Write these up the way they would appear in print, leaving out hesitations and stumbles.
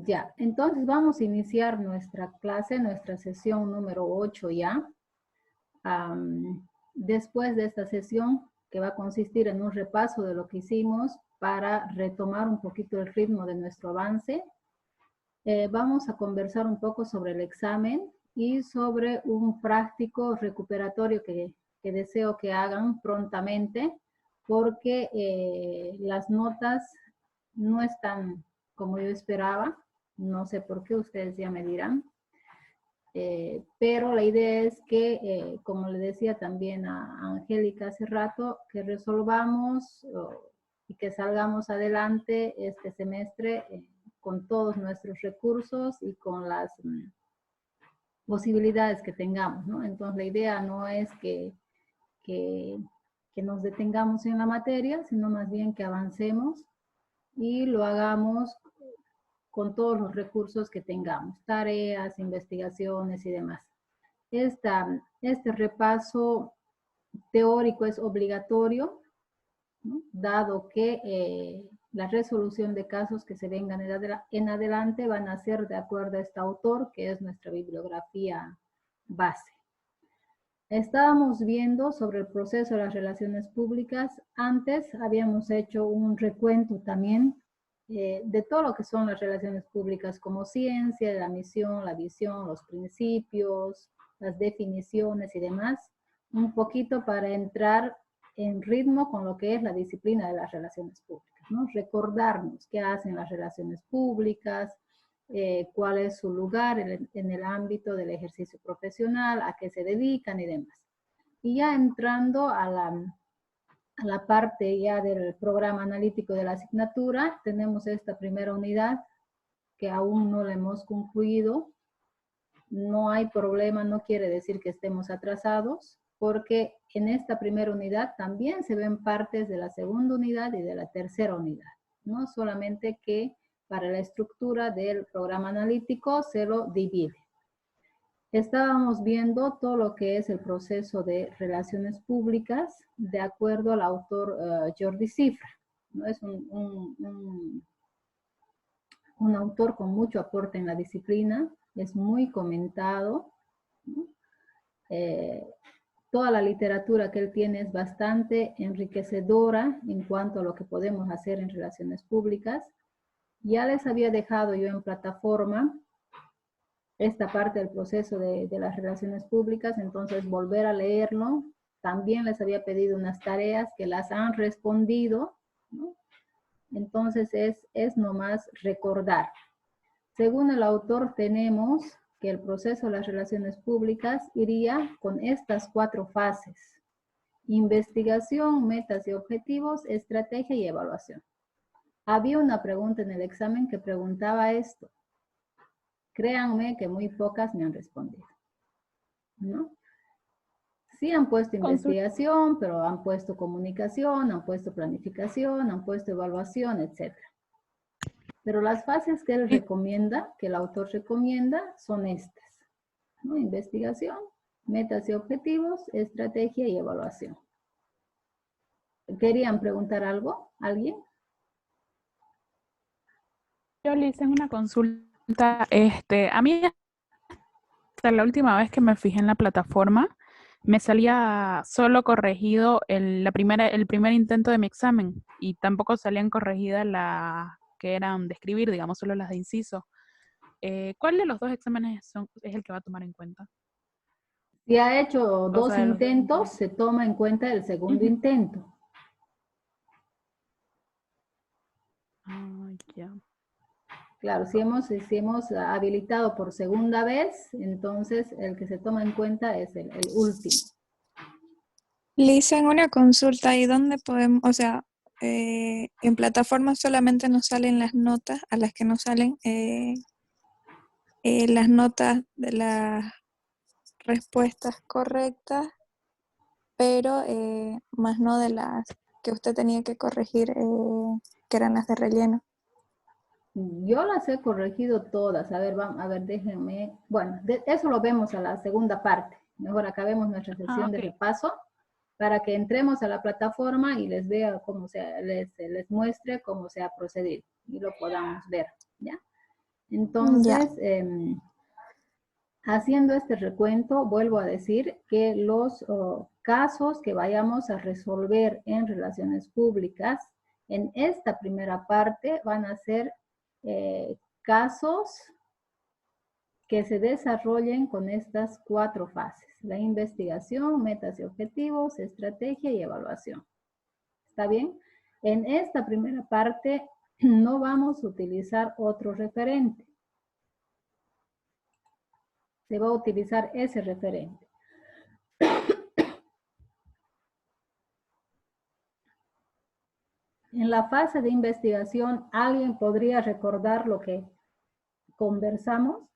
Ya, entonces vamos a iniciar nuestra clase, nuestra sesión número 8 ya. Después de esta sesión, que va a consistir en un repaso de lo que hicimos para retomar un poquito el ritmo de nuestro avance, vamos a conversar un poco sobre el examen y sobre un práctico recuperatorio que deseo que hagan prontamente, porque las notas no están como yo esperaba. No sé por qué, ustedes ya me dirán. Pero la idea es que, como le decía también a Angélica hace rato, que resolvamos y que salgamos adelante este semestre con todos nuestros recursos y con las posibilidades que tengamos, ¿no? Entonces la idea no es que nos detengamos en la materia, sino más bien que avancemos y lo hagamos con todos los recursos que tengamos, tareas, investigaciones y demás. Este repaso teórico es obligatorio, ¿no? Dado que la resolución de casos que se vengan en adelante van a ser de acuerdo a este autor, que es nuestra bibliografía base. Estábamos viendo sobre el proceso de las relaciones públicas. Antes habíamos hecho un recuento también de todo lo que son las relaciones públicas como ciencia, la misión, la visión, los principios, las definiciones y demás, un poquito para entrar en ritmo con lo que es la disciplina de las relaciones públicas, ¿no? Recordarnos qué hacen las relaciones públicas, cuál es su lugar en el ámbito del ejercicio profesional, a qué se dedican y demás. Y ya entrando a la parte ya del programa analítico de la asignatura, tenemos esta primera unidad que aún no la hemos concluido. No hay problema, no quiere decir que estemos atrasados, porque en esta primera unidad también se ven partes de la segunda unidad y de la tercera unidad, ¿no? Solamente que para la estructura del programa analítico se lo divide. Estábamos viendo todo lo que es el proceso de relaciones públicas de acuerdo al autor Jordi Cifra, ¿no? Es un autor con mucho aporte en la disciplina, es muy comentado, ¿no? Toda la literatura que él tiene es bastante enriquecedora en cuanto a lo que podemos hacer en relaciones públicas. Ya les había dejado yo en plataforma esta parte del proceso de las relaciones públicas, entonces volver a leerlo. También les había pedido unas tareas que las han respondido, ¿no? Entonces es nomás recordar. Según el autor tenemos que el proceso de las relaciones públicas iría con estas 4 fases: investigación, metas y objetivos, estrategia y evaluación. Había una pregunta en el examen que preguntaba esto. Créanme que muy pocas me han respondido, ¿no? Sí han puesto investigación, pero han puesto comunicación, han puesto planificación, han puesto evaluación, etc. Pero las fases que él recomienda, que el autor recomienda, son estas, ¿no? Investigación, metas y objetivos, estrategia y evaluación. ¿Querían preguntar algo? ¿Alguien? Yo le hice una consulta, a mí hasta la última vez que me fijé en la plataforma, me salía solo corregido el primer intento de mi examen y tampoco salían corregidas las que eran de escribir, digamos, solo las de inciso. ¿Cuál de los 2 exámenes es el que va a tomar en cuenta? Si ha hecho 2 de los intentos, se toma en cuenta el segundo intento. Ah, ya. Claro, si hemos habilitado por segunda vez, entonces el que se toma en cuenta es el último. Le hice una consulta y dónde podemos, o sea, en plataformas solamente nos salen las notas, a las que nos salen las notas de las respuestas correctas, pero más no de las que usted tenía que corregir, que eran las de relleno. Yo las he corregido todas. A ver, déjenme. Bueno, eso lo vemos a la segunda parte. Mejor acabemos nuestra sesión de repaso para que entremos a la plataforma y les vea cómo les muestre cómo se ha procedido y lo podamos ver, ¿ya? Entonces, haciendo este recuento, vuelvo a decir que los casos que vayamos a resolver en relaciones públicas, en esta primera parte van a ser casos que se desarrollen con estas 4 fases: la investigación, metas y objetivos, estrategia y evaluación. ¿Está bien? En esta primera parte no vamos a utilizar otro referente. Se va a utilizar ese referente. En la fase de investigación, ¿alguien podría recordar lo que conversamos?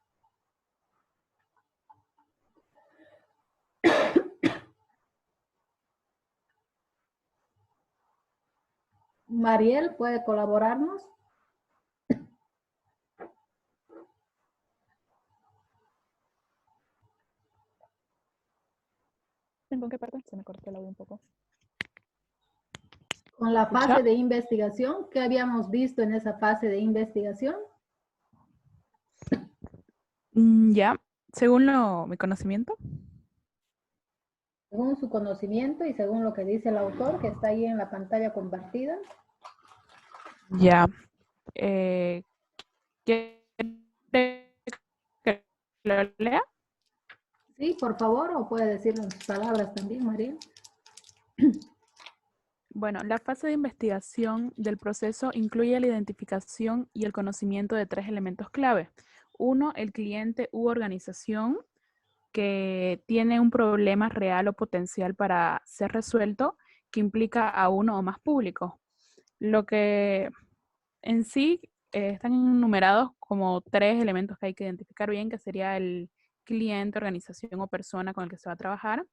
Mariel, ¿puede colaborarnos? ¿En qué parte? Se me cortó el audio un poco. Con la fase de investigación, ¿qué habíamos visto en esa fase de investigación? Ya, según mi conocimiento. Según su conocimiento y según lo que dice el autor, que está ahí en la pantalla compartida. Ya. ¿Quiere que lo lea? Sí, por favor, o puede decirlo en sus palabras también, María. Bueno, la fase de investigación del proceso incluye la identificación y el conocimiento de 3 elementos clave. 1, el cliente u organización que tiene un problema real o potencial para ser resuelto que implica a uno o más públicos. Lo que en sí están enumerados como 3 elementos que hay que identificar bien, que sería el cliente, organización o persona con el que se va a trabajar,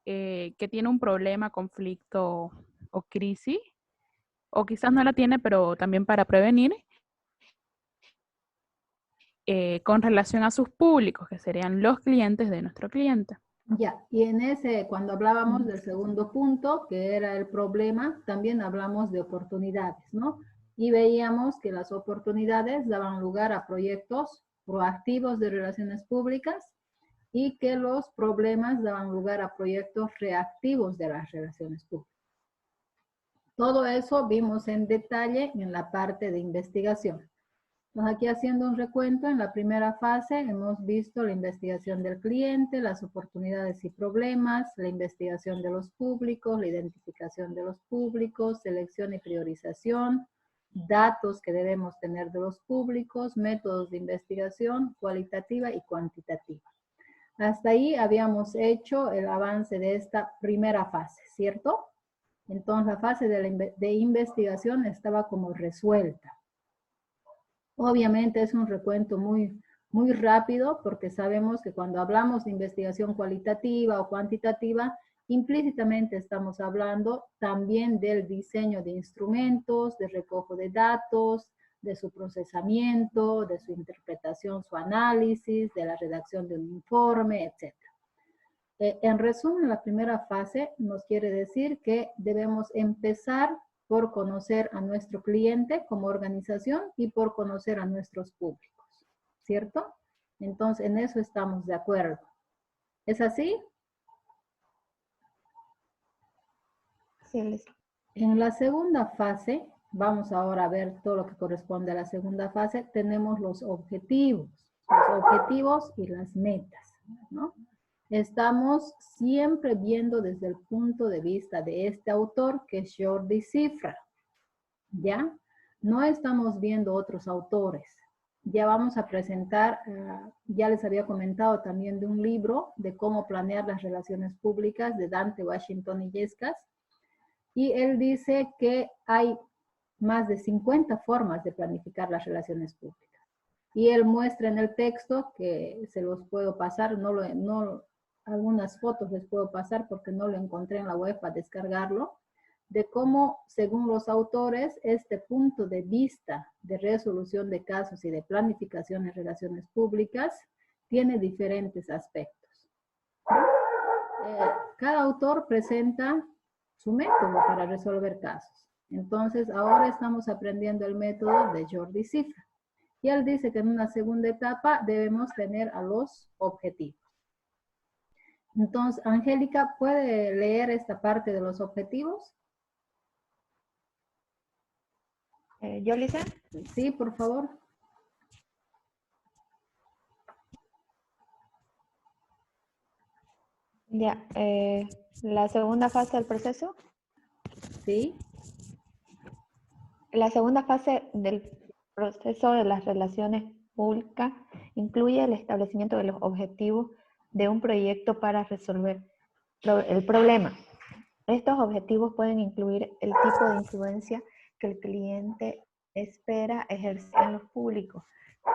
que tiene un problema, conflicto o crisis, o quizás no la tiene, pero también para prevenir, con relación a sus públicos, que serían los clientes de nuestro cliente. Ya, y en ese, cuando hablábamos del segundo punto, que era el problema, también hablamos de oportunidades, ¿no? Y veíamos que las oportunidades daban lugar a proyectos proactivos de relaciones públicas y que los problemas daban lugar a proyectos reactivos de las relaciones públicas. Todo eso vimos en detalle en la parte de investigación. Entonces, aquí haciendo un recuento, en la primera fase hemos visto la investigación del cliente, las oportunidades y problemas, la investigación de los públicos, la identificación de los públicos, selección y priorización, datos que debemos tener de los públicos, métodos de investigación cualitativa y cuantitativa. Hasta ahí habíamos hecho el avance de esta primera fase, ¿cierto? Entonces la fase de investigación estaba como resuelta. Obviamente es un recuento muy rápido porque sabemos que cuando hablamos de investigación cualitativa o cuantitativa, implícitamente estamos hablando también del diseño de instrumentos, de recojo de datos, de su procesamiento, de su interpretación, su análisis, de la redacción de un informe, etc. En resumen, la primera fase nos quiere decir que debemos empezar por conocer a nuestro cliente como organización y por conocer a nuestros públicos, ¿cierto? Entonces, en eso estamos de acuerdo. ¿Es así? Sí. En la segunda fase, vamos ahora a ver todo lo que corresponde a la segunda fase, tenemos los objetivos y las metas, ¿no? Estamos siempre viendo desde el punto de vista de este autor, que es Jordi Cifra, ¿ya? No estamos viendo otros autores. Ya vamos a presentar, ya les había comentado también de un libro de cómo planear las relaciones públicas de Dante Washington Illescas, y él dice que hay más de 50 formas de planificar las relaciones públicas. Y él muestra en el texto, que se los puedo pasar, algunas fotos les puedo pasar porque no lo encontré en la web para descargarlo, de cómo, según los autores, este punto de vista de resolución de casos y de planificación en relaciones públicas tiene diferentes aspectos. Cada autor presenta su método para resolver casos. Entonces, ahora estamos aprendiendo el método de Jordi Cifra. Y él dice que en una segunda etapa debemos tener a los objetivos. Entonces, Angélica, ¿puede leer esta parte de los objetivos? ¿Yo, Lisa? Sí, por favor. Ya, la segunda fase del proceso. Sí. La segunda fase del proceso de las relaciones públicas incluye el establecimiento de los objetivos de un proyecto para resolver el problema. Estos objetivos pueden incluir el tipo de influencia que el cliente espera ejercer en los públicos,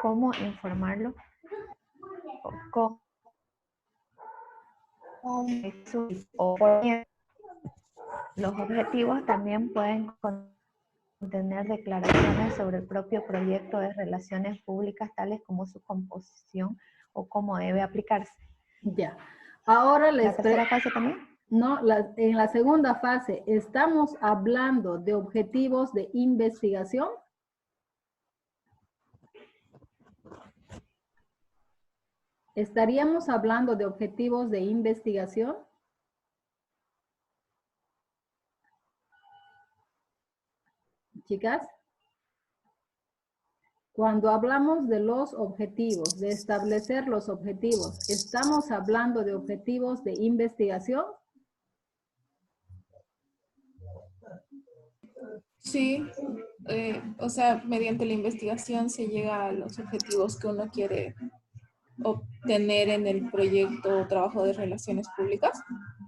cómo informarlo, los objetivos también pueden contener declaraciones sobre el propio proyecto de relaciones públicas, tales como su composición o cómo debe aplicarse. Ya. Ahora ¿La tercera fase también? No, en la segunda fase, ¿estamos hablando de objetivos de investigación? ¿Estaríamos hablando de objetivos de investigación? Chicas, cuando hablamos de los objetivos, de establecer los objetivos, ¿estamos hablando de objetivos de investigación? Sí, o sea, mediante la investigación se llega a los objetivos que uno quiere obtener en el proyecto o trabajo de relaciones públicas.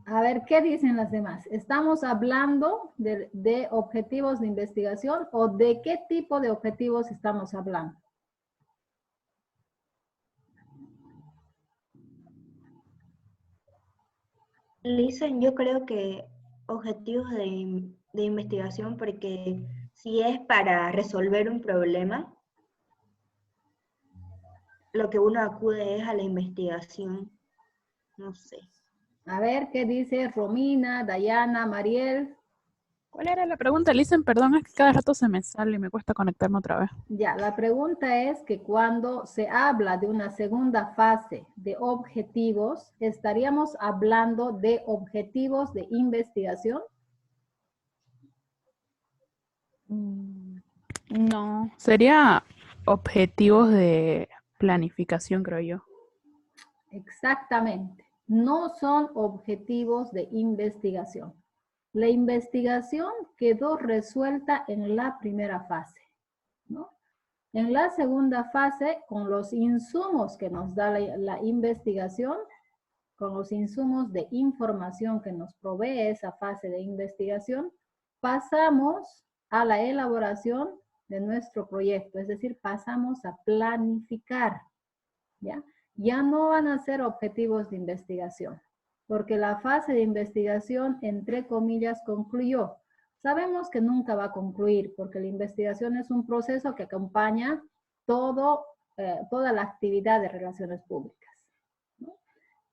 A ver, ¿qué dicen las demás? ¿Estamos hablando de objetivos de investigación o de qué tipo de objetivos estamos hablando? Listen, yo creo que objetivos de investigación, porque si es para resolver un problema, lo que uno acude es a la investigación. No sé. A ver, ¿qué dice Romina, Dayana, Mariel? ¿Cuál era la pregunta, Lisen? Perdón, es que cada rato se me sale y me cuesta conectarme otra vez. Ya, la pregunta es que cuando se habla de una segunda fase de objetivos, ¿estaríamos hablando de objetivos de investigación? No, sería objetivos de planificación, creo yo. Exactamente. No son objetivos de investigación. La investigación quedó resuelta en la primera fase, ¿no? En la segunda fase, con los insumos que nos da la investigación, con los insumos de información que nos provee esa fase de investigación, pasamos a la elaboración de nuestro proyecto, es decir, pasamos a planificar, ¿ya? Ya no van a ser objetivos de investigación, porque la fase de investigación, entre comillas, concluyó. Sabemos que nunca va a concluir, porque la investigación es un proceso que acompaña toda la actividad de relaciones públicas, ¿no?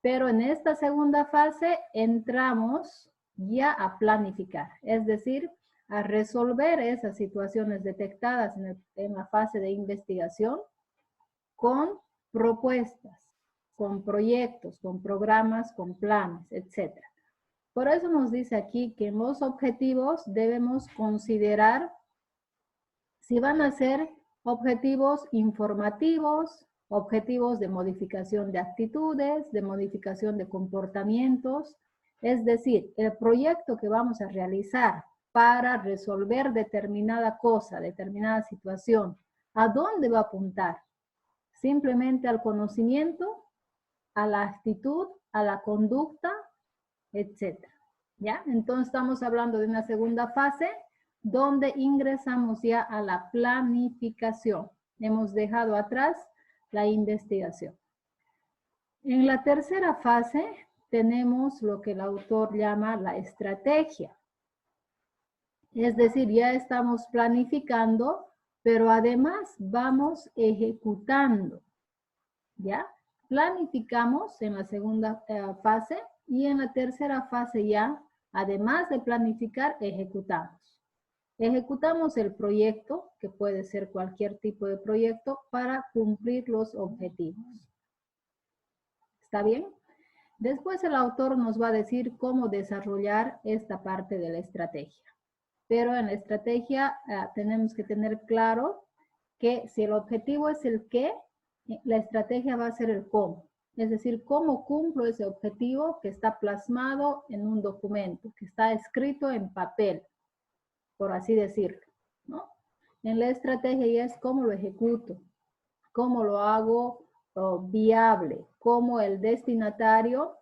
Pero en esta segunda fase entramos ya a planificar, es decir, a resolver esas situaciones detectadas en la fase de investigación con propuestas, con proyectos, con programas, con planes, etc. Por eso nos dice aquí que en los objetivos debemos considerar si van a ser objetivos informativos, objetivos de modificación de actitudes, de modificación de comportamientos, es decir, el proyecto que vamos a realizar para resolver determinada cosa, determinada situación, ¿a dónde va a apuntar? Simplemente al conocimiento, a la actitud, a la conducta, etc. ¿Ya? Entonces estamos hablando de una segunda fase donde ingresamos ya a la planificación. Hemos dejado atrás la investigación. En la tercera fase tenemos lo que el autor llama la estrategia. Es decir, ya estamos planificando, pero además vamos ejecutando, ¿ya? Planificamos en la segunda fase y en la tercera fase ya, además de planificar, ejecutamos. Ejecutamos el proyecto, que puede ser cualquier tipo de proyecto, para cumplir los objetivos. ¿Está bien? Después el autor nos va a decir cómo desarrollar esta parte de la estrategia. Pero en la estrategia tenemos que tener claro que si el objetivo es el qué, la estrategia va a ser el cómo. Es decir, cómo cumplo ese objetivo que está plasmado en un documento, que está escrito en papel, por así decirlo, ¿no? En la estrategia ya es cómo lo ejecuto, cómo lo hago viable, cómo el destinatario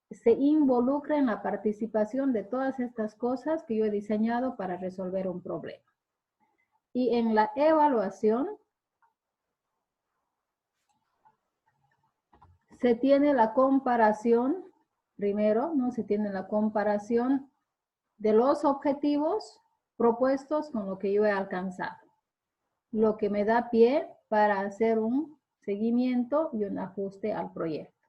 se involucra en la participación de todas estas cosas que yo he diseñado para resolver un problema. Y en la evaluación se tiene la comparación, primero, ¿no? Se tiene la comparación de los objetivos propuestos con lo que yo he alcanzado. Lo que me da pie para hacer un seguimiento y un ajuste al proyecto.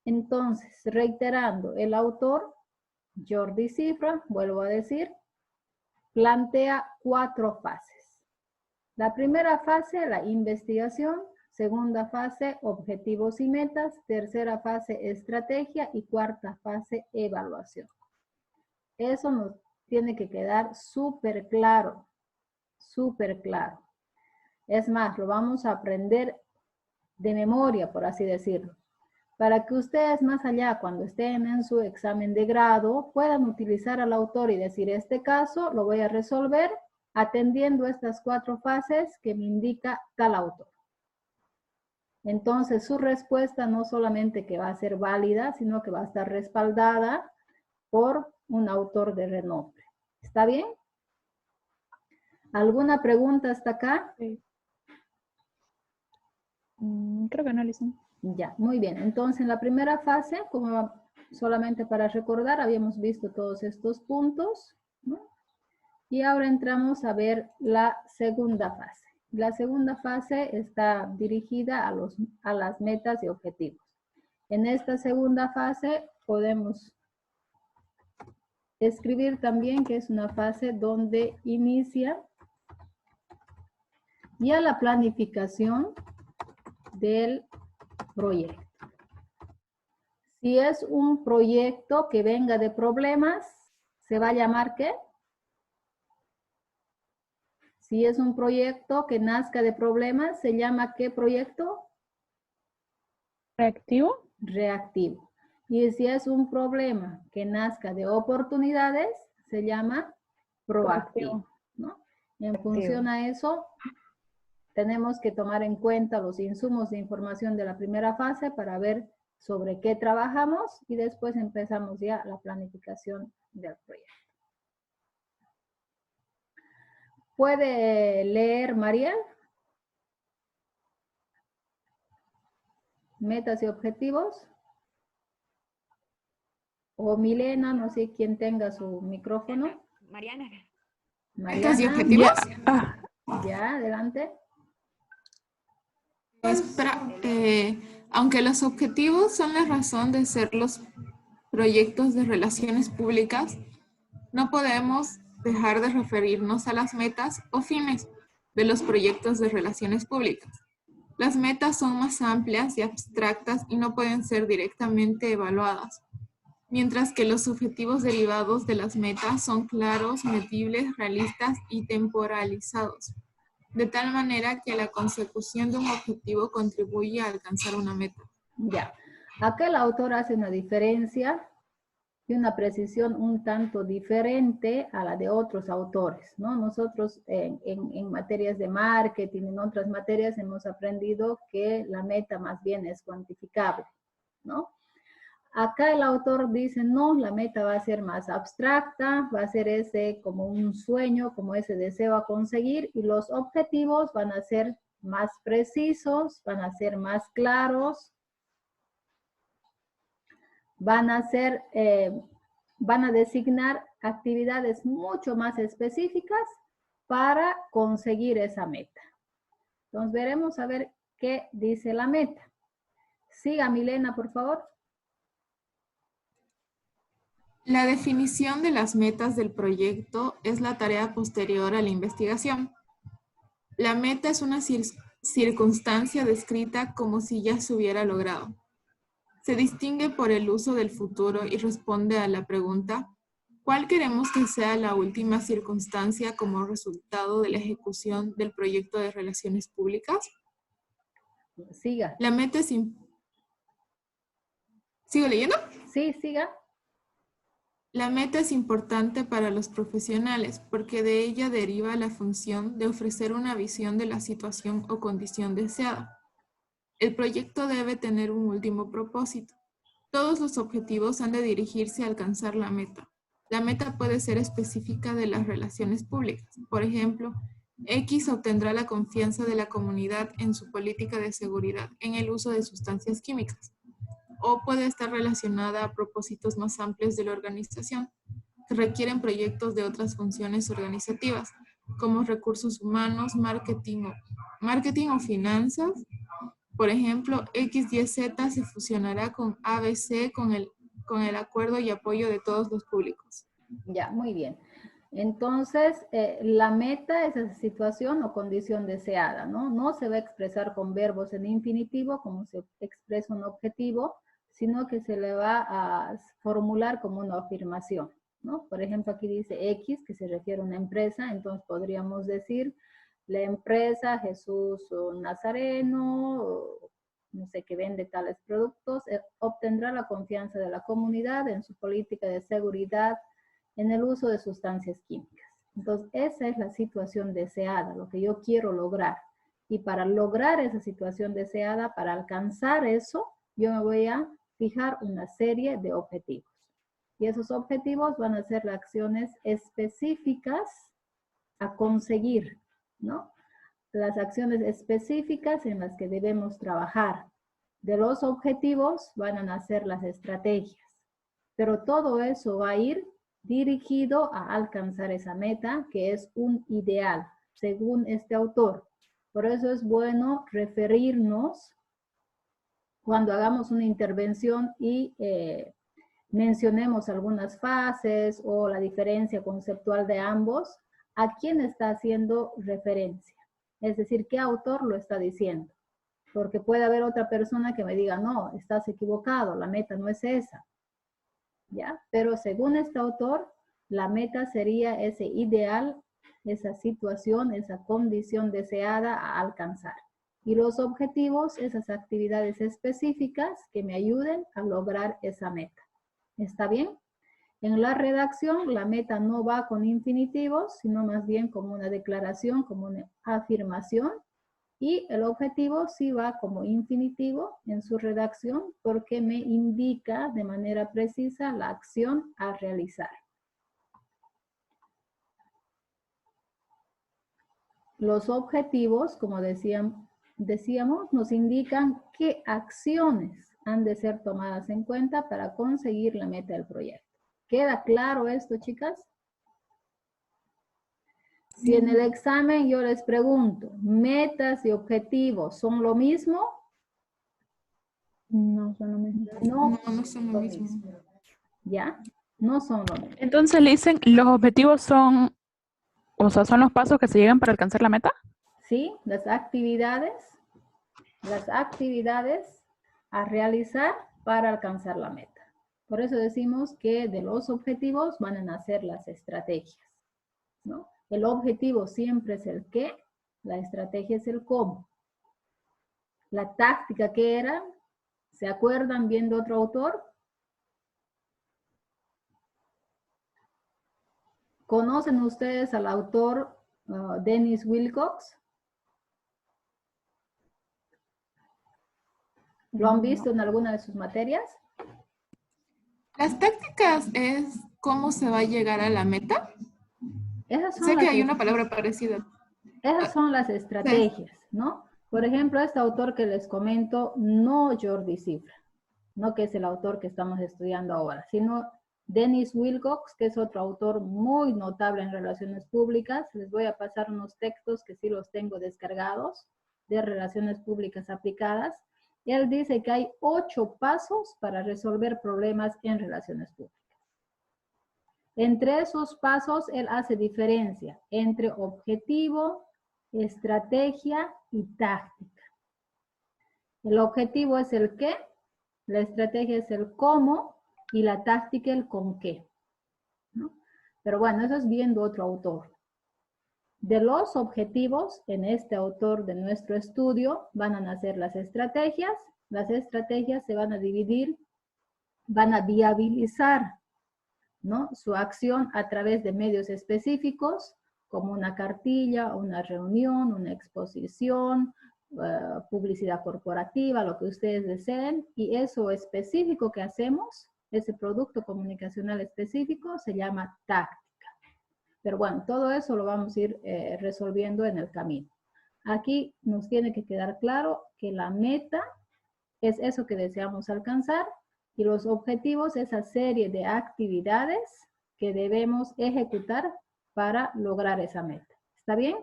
Entonces, reiterando, el autor, Jordi Cifra, vuelvo a decir, plantea 4 fases. La primera fase, la investigación. Segunda fase, objetivos y metas. Tercera fase, estrategia. Y cuarta fase, evaluación. Eso nos tiene que quedar súper claro. Súper claro. Es más, lo vamos a aprender de memoria, por así decirlo. Para que ustedes más allá, cuando estén en su examen de grado, puedan utilizar al autor y decir, este caso lo voy a resolver atendiendo estas 4 fases que me indica tal autor. Entonces, su respuesta no solamente que va a ser válida, sino que va a estar respaldada por un autor de renombre. ¿Está bien? ¿Alguna pregunta hasta acá? Sí. Creo que no, Alison. Ya, muy bien. Entonces, en la primera fase, como solamente para recordar, habíamos visto todos estos puntos, ¿no? Y ahora entramos a ver la segunda fase. La segunda fase está dirigida a las metas y objetivos. En esta segunda fase podemos escribir también que es una fase donde inicia ya la planificación del proyecto. Si es un proyecto que venga de problemas, ¿se va a llamar qué? Si es un proyecto que nazca de problemas, ¿se llama qué proyecto? ¿Reactivo? Reactivo. Y si es un problema que nazca de oportunidades, se llama proactivo, ¿no? En función a eso, tenemos que tomar en cuenta los insumos de información de la primera fase para ver sobre qué trabajamos y después empezamos ya la planificación del proyecto. ¿Puede leer Mariel? Metas y objetivos. O Milena, no sé quién tenga su micrófono. Mariana. Metas y Mariana, objetivos. ya, adelante. Espera, aunque los objetivos son la razón de ser los proyectos de relaciones públicas, no podemos dejar de referirnos a las metas o fines de los proyectos de relaciones públicas. Las metas son más amplias y abstractas y no pueden ser directamente evaluadas, mientras que los objetivos derivados de las metas son claros, medibles, realistas y temporalizados, de tal manera que la consecución de un objetivo contribuye a alcanzar una meta. Ya, acá el autor hace una diferencia y una precisión un tanto diferente a la de otros autores, ¿no? Nosotros en materias de marketing, en otras materias hemos aprendido que la meta más bien es cuantificable, ¿no? Acá el autor dice, no, la meta va a ser más abstracta, va a ser ese como un sueño, como ese deseo a conseguir, y los objetivos van a ser más precisos, van a ser más claros, van a designar actividades mucho más específicas para conseguir esa meta. Entonces veremos a ver qué dice la meta. Siga Milena, por favor. La definición de las metas del proyecto es la tarea posterior a la investigación. La meta es una circunstancia descrita como si ya se hubiera logrado. Se distingue por el uso del futuro y responde a la pregunta, ¿cuál queremos que sea la última circunstancia como resultado de la ejecución del proyecto de relaciones públicas? Siga. La meta es... ¿Sigo leyendo? Sí, siga. La meta es importante para los profesionales porque de ella deriva la función de ofrecer una visión de la situación o condición deseada. El proyecto debe tener un último propósito. Todos los objetivos han de dirigirse a alcanzar la meta. La meta puede ser específica de las relaciones públicas. Por ejemplo, X obtendrá la confianza de la comunidad en su política de seguridad en el uso de sustancias químicas. O puede estar relacionada a propósitos más amplios de la organización, que requieren proyectos de otras funciones organizativas, como recursos humanos, marketing o finanzas. Por ejemplo, XYZ se fusionará con ABC con el acuerdo y apoyo de todos los públicos. Ya, muy bien. Entonces, la meta es esa situación o condición deseada, ¿no? No se va a expresar con verbos en infinitivo como se expresa un objetivo, sino que se le va a formular como una afirmación, ¿no? Por ejemplo, aquí dice X, que se refiere a una empresa, entonces podríamos decir, la empresa Jesús Nazareno, no sé, que vende tales productos, obtendrá la confianza de la comunidad en su política de seguridad en el uso de sustancias químicas. Entonces, esa es la situación deseada, lo que yo quiero lograr. Y para lograr esa situación deseada, para alcanzar eso, yo me voy a fijar una serie de objetivos. Y esos objetivos van a ser las acciones específicas a conseguir, ¿no? Las acciones específicas en las que debemos trabajar. De los objetivos van a nacer las estrategias. Pero todo eso va a ir dirigido a alcanzar esa meta, que es un ideal, según este autor. Por eso es bueno referirnos cuando hagamos una intervención y mencionemos algunas fases o la diferencia conceptual de ambos, a quién está haciendo referencia. Es decir, qué autor lo está diciendo. Porque puede haber otra persona que me diga, no, estás equivocado, la meta no es esa. ¿Ya? Pero según este autor, la meta sería ese ideal, esa situación, esa condición deseada a alcanzar. Y los objetivos, esas actividades específicas que me ayuden a lograr esa meta. ¿Está bien? En la redacción, la meta no va con infinitivos, sino más bien como una declaración, como una afirmación. Y el objetivo sí va como infinitivo en su redacción porque me indica de manera precisa la acción a realizar. Los objetivos, como decíamos, nos indican qué acciones han de ser tomadas en cuenta para conseguir la meta del proyecto. ¿Queda claro esto, chicas? Si en el examen yo les pregunto, ¿metas y objetivos son lo mismo? No son lo mismo. No son lo mismo. ¿Ya? No son lo mismo. Entonces le dicen, los objetivos son, o sea, son los pasos que se llegan para alcanzar la meta. ¿Sí? Las actividades a realizar para alcanzar la meta. Por eso decimos que de los objetivos van a nacer las estrategias, ¿no? El objetivo siempre es el qué, la estrategia es el cómo. La táctica que era, ¿se acuerdan viendo otro autor? ¿Conocen ustedes al autor Dennis Wilcox? ¿Lo han visto en alguna de sus materias? Las tácticas es cómo se va a llegar a la meta. Sé que hay una palabra parecida. Esas son las estrategias, ¿no? Por ejemplo, este autor que les comento, no Jordi Cifra, no que es el autor que estamos estudiando ahora, sino Dennis Wilcox, que es otro autor muy notable en relaciones públicas. Les voy a pasar unos textos que sí los tengo descargados de relaciones públicas aplicadas. Él dice que hay 8 pasos para resolver problemas en relaciones públicas. Entre esos pasos, él hace diferencia entre objetivo, estrategia y táctica. El objetivo es el qué, la estrategia es el cómo y la táctica el con qué, ¿no? Pero bueno, eso es viendo otro autor. De los objetivos, en este autor de nuestro estudio, van a nacer las estrategias. Las estrategias se van a dividir, van a viabilizar, ¿no?, su acción a través de medios específicos, como una cartilla, una reunión, una exposición, publicidad corporativa, lo que ustedes deseen, y eso específico que hacemos, ese producto comunicacional específico, se llama táctica. Pero bueno, todo eso lo vamos a ir resolviendo en el camino. Aquí nos tiene que quedar claro que la meta es eso que deseamos alcanzar y los objetivos, esa serie de actividades que debemos ejecutar para lograr esa meta. ¿Está bien?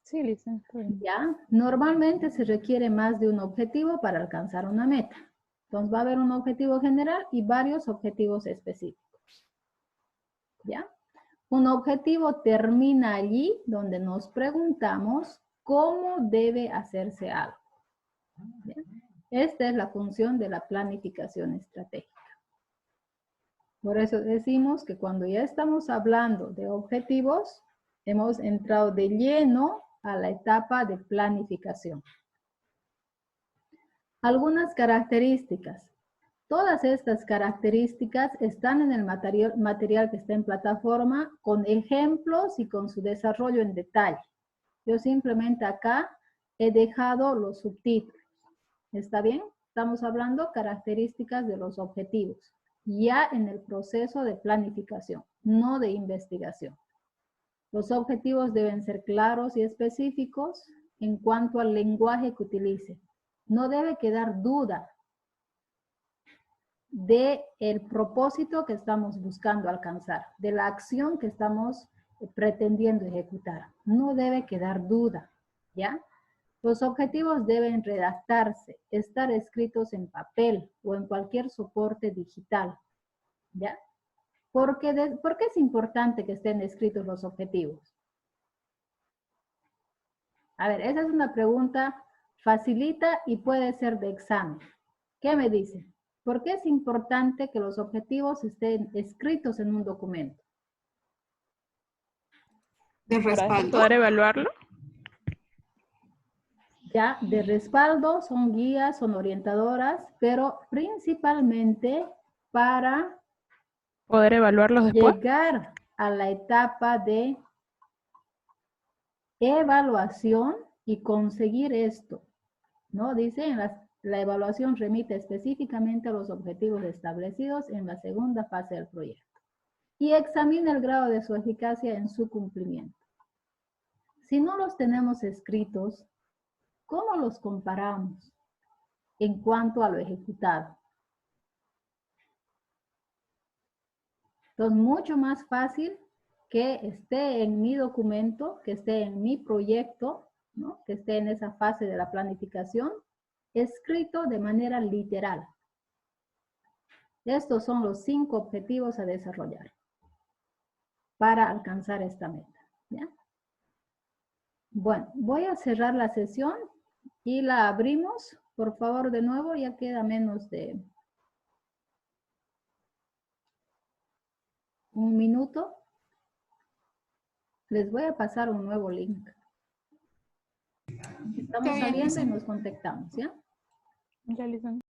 Sí, Lisa, está bien. Ya, normalmente se requiere más de un objetivo para alcanzar una meta. Entonces va a haber un objetivo general y varios objetivos específicos. ¿Ya? Un objetivo termina allí donde nos preguntamos cómo debe hacerse algo. ¿Bien? Esta es la función de la planificación estratégica. Por eso decimos que cuando ya estamos hablando de objetivos, hemos entrado de lleno a la etapa de planificación. Algunas características. Todas estas características están en el material que está en plataforma con ejemplos y con su desarrollo en detalle. Yo simplemente acá he dejado los subtítulos. ¿Está bien? Estamos hablando características de los objetivos, ya en el proceso de planificación, no de investigación. Los objetivos deben ser claros y específicos en cuanto al lenguaje que utilice. No debe quedar duda del propósito que estamos buscando alcanzar, de la acción que estamos pretendiendo ejecutar. No debe quedar duda, ¿ya? Los objetivos deben redactarse, estar escritos en papel o en cualquier soporte digital, ¿ya? ¿Por qué es importante que estén escritos los objetivos? A ver, esa es una pregunta facilita y puede ser de examen. ¿Qué me dicen? ¿Por qué es importante que los objetivos estén escritos en un documento? De Para después respaldo. poder evaluarlo. Ya, de respaldo, son guías, son orientadoras, pero principalmente para Poder evaluarlos después. llegar a la etapa de evaluación y conseguir esto, ¿no? Dice, la evaluación remite específicamente a los objetivos establecidos en la segunda fase del proyecto y examina el grado de su eficacia en su cumplimiento. Si no los tenemos escritos, ¿cómo los comparamos en cuanto a lo ejecutado? Entonces, mucho más fácil que esté en mi documento, que esté en mi proyecto, ¿no?, que esté en esa fase de la planificación, escrito de manera literal. Estos son los 5 objetivos a desarrollar para alcanzar esta meta, ¿ya? Bueno, voy a cerrar la sesión y la abrimos. Por favor, de nuevo, ya queda menos de un minuto. Les voy a pasar un nuevo link. Estamos Está bien, saliendo y Lisa. nos contactamos, ¿ya? Ya, Lisa.